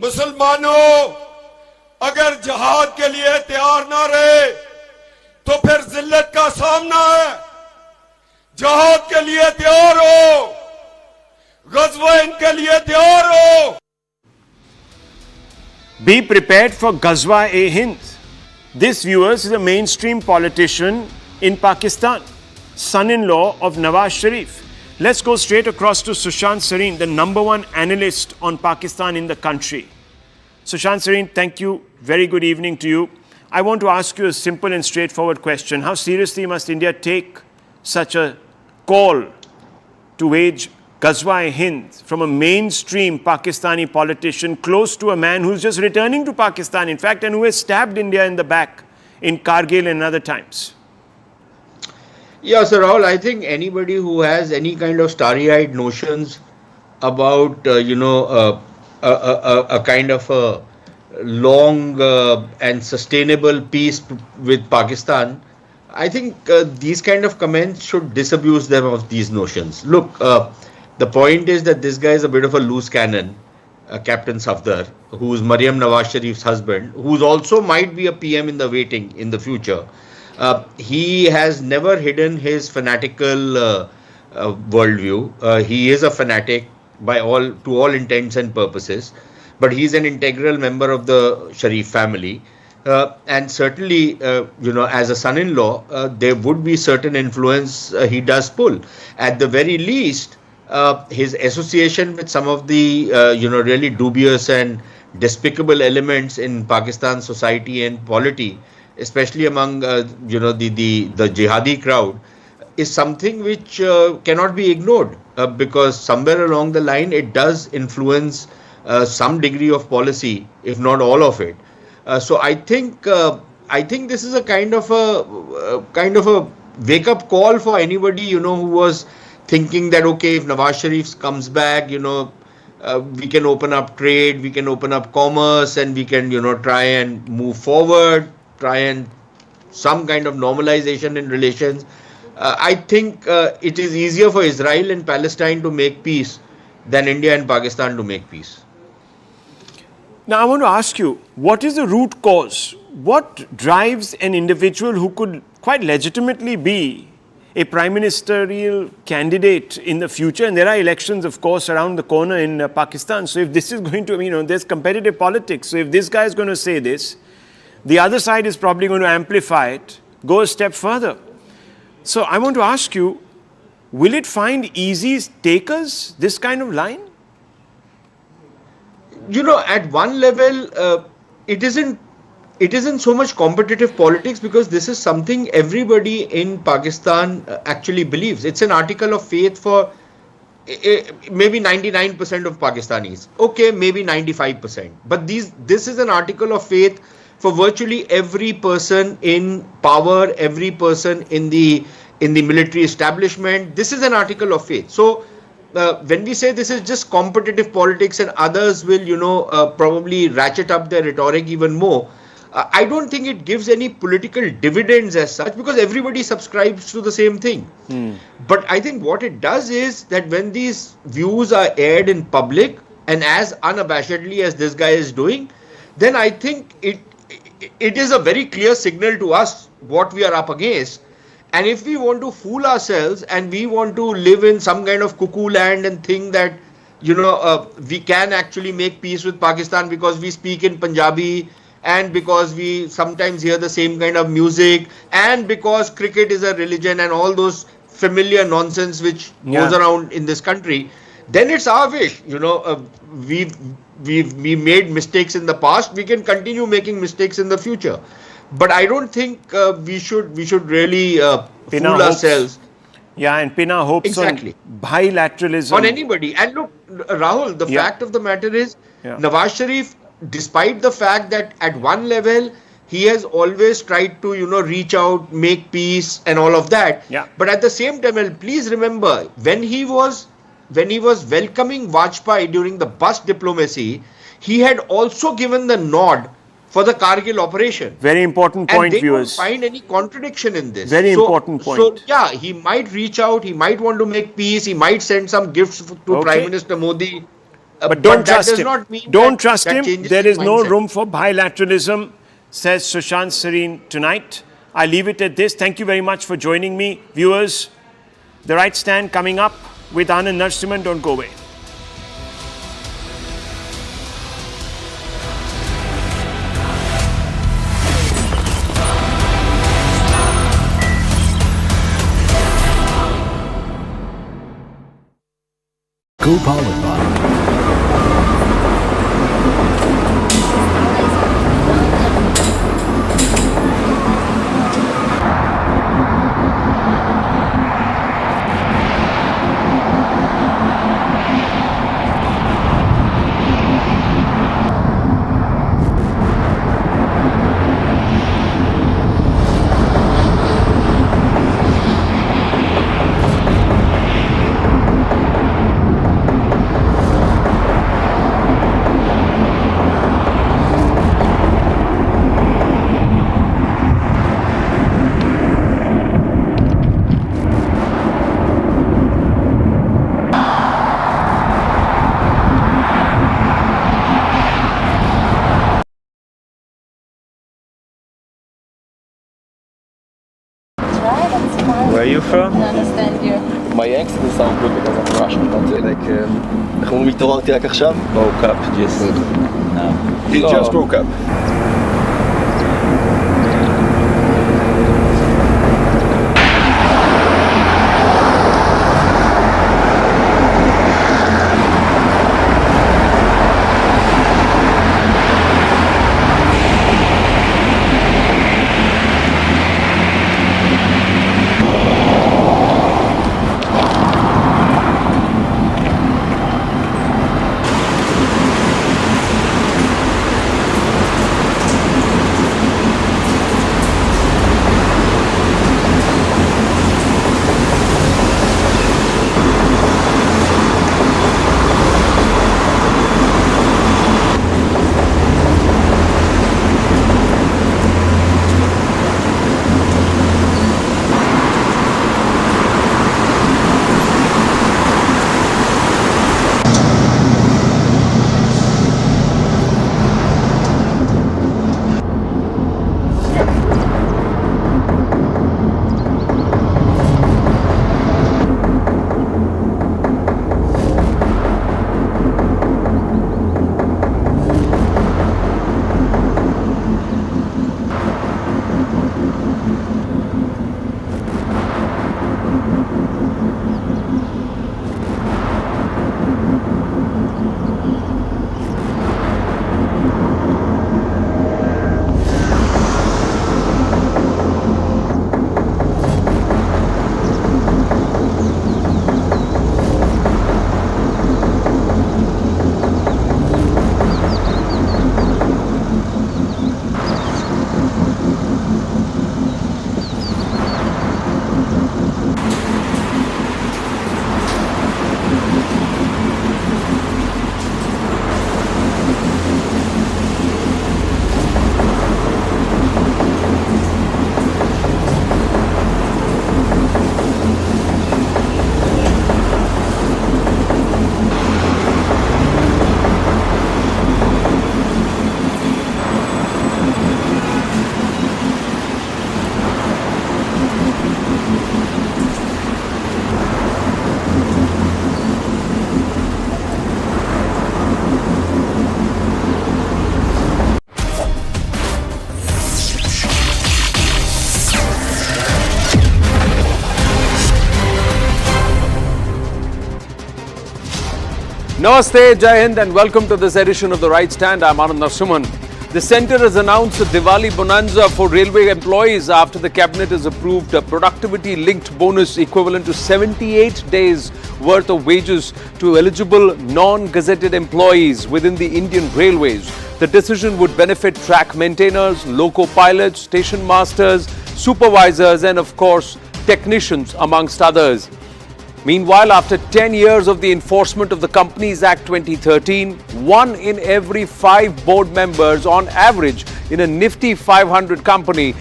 S12: मुसलमानों, अगर जहाद के लिए तैयार ना रहे तो फिर जिल्लत का सामना है। जहाद के लिए तैयार हो, गज़वा-ए-हिंद के लिए तैयार हो।
S1: Be prepared for Gazwa-e-Hind. This, viewers, is a mainstream politician in Pakistan, son-in-law of Nawaz Sharif. Let's go straight across to Sushant Sareen, the #1 analyst on Pakistan in the country. Sushant Sareen, thank you. Very good evening to you. I want to ask you a simple and straightforward question. How seriously must India take such a call to wage Gazwa-e-Hind from a mainstream Pakistani politician close to a man who's just returning to Pakistan, in fact, and who has stabbed India in the back in Kargil and other times?
S13: Yeah, Sir Rahul, I think anybody who has any kind of starry-eyed notions about, a kind of a long and sustainable peace with Pakistan, I think these kind of comments should disabuse them of these notions. Look, the point is that this guy is a bit of a loose cannon, Captain Safdar, who is Maryam Nawaz Sharif's husband, who also might be a PM in the waiting in the future. He has never hidden his fanatical worldview. He is a fanatic to all intents and purposes, but he's an integral member of the Sharif family. And certainly, as a son-in-law, there would be certain influence he does pull. At the very least, his association with some of the, really dubious and despicable elements in Pakistan society and polity, especially among, the jihadi crowd, is something which cannot be ignored because somewhere along the line it does influence some degree of policy, if not all of it. So I think this is a kind of a wake-up call for anybody who was thinking that okay, if Nawaz Sharif comes back, we can open up trade, we can open up commerce, and we can try and move forward, try and some kind of normalization in relations. I think it is easier for Israel and Palestine to make peace than India and Pakistan to make peace.
S1: Now, I want to ask you, what is the root cause? What drives an individual who could quite legitimately be a prime ministerial candidate in the future? And there are elections, of course, around the corner in Pakistan. So if this is going to, there's competitive politics. So if this guy is going to say this, the other side is probably going to amplify it, go a step further. So I want to ask you, will it find easy takers, this kind of line?
S13: At one level, it isn't so much competitive politics because this is something everybody in Pakistan actually believes. It's an article of faith for maybe 99% of Pakistanis. Okay, maybe 95%. But this is an article of faith for virtually every person in power, every person in the military establishment. This is an article of faith. So when we say this is just competitive politics and others will, probably ratchet up their rhetoric even more, I don't think it gives any political dividends as such because everybody subscribes to the same thing. But I think what it does is that when these views are aired in public and as unabashedly as this guy is doing, then I think it is a very clear signal to us what we are up against. And if we want to fool ourselves and we want to live in some kind of cuckoo land and think that, we can actually make peace with Pakistan because we speak in Punjabi and because we sometimes hear the same kind of music and because cricket is a religion and all those familiar nonsense which goes around in this country, then it's our wish. We made mistakes in the past, we can continue making mistakes in the future. But I don't think we should really
S1: Pin our
S13: fool
S1: hopes.
S13: ourselves.
S1: Yeah, and pin our hopes
S13: Exactly.
S1: on bilateralism.
S13: On anybody. And look, Rahul, the
S1: Yeah.
S13: fact of the matter is,
S1: Yeah.
S13: Nawaz Sharif, despite the fact that at one level he has always tried to, reach out, make peace and all of that.
S1: Yeah.
S13: But at the same time, please remember, when he was welcoming Vajpayee during the bus diplomacy, he had also given the nod for the Kargil operation.
S1: Very important point,
S13: and they
S1: viewers.
S13: don't find any contradiction in this.
S1: Very important point.
S13: So, yeah, he might reach out, he might want to make peace, he might send some gifts to Prime Minister Modi.
S1: But don't
S13: that
S1: trust
S13: does
S1: him.
S13: not mean
S1: Don't
S13: that-
S1: trust
S13: that
S1: him.
S13: changes
S1: There
S13: his
S1: is no
S13: mindset.
S1: room for bilateralism, says Sushant Sareen tonight. I leave it at this. Thank you very much for joining me, viewers. The Right Stand coming up with Anand Narasimhan. Don't go away.
S14: Co-powered by
S15: Where are you from?
S16: I understand you.
S15: My accent sounds good because I'm Russian, but איך אומרים, התעוררתי רק עכשיו? Woke up, just now. He just woke up.
S17: Namaste, Jai Hind, and welcome to this edition of The Right Stand. I'm Anand Narasimhan.
S16: The centre has announced a Diwali bonanza for railway employees after the cabinet has approved a productivity-linked bonus equivalent to 78 days worth of wages to eligible non-gazetted employees within the Indian Railways. The decision would benefit track maintainers, loco pilots, station masters, supervisors and of course technicians amongst others. Meanwhile, after 10 years of the enforcement of the Companies Act 2013, 1 in every 5 board members on average in a nifty 500 company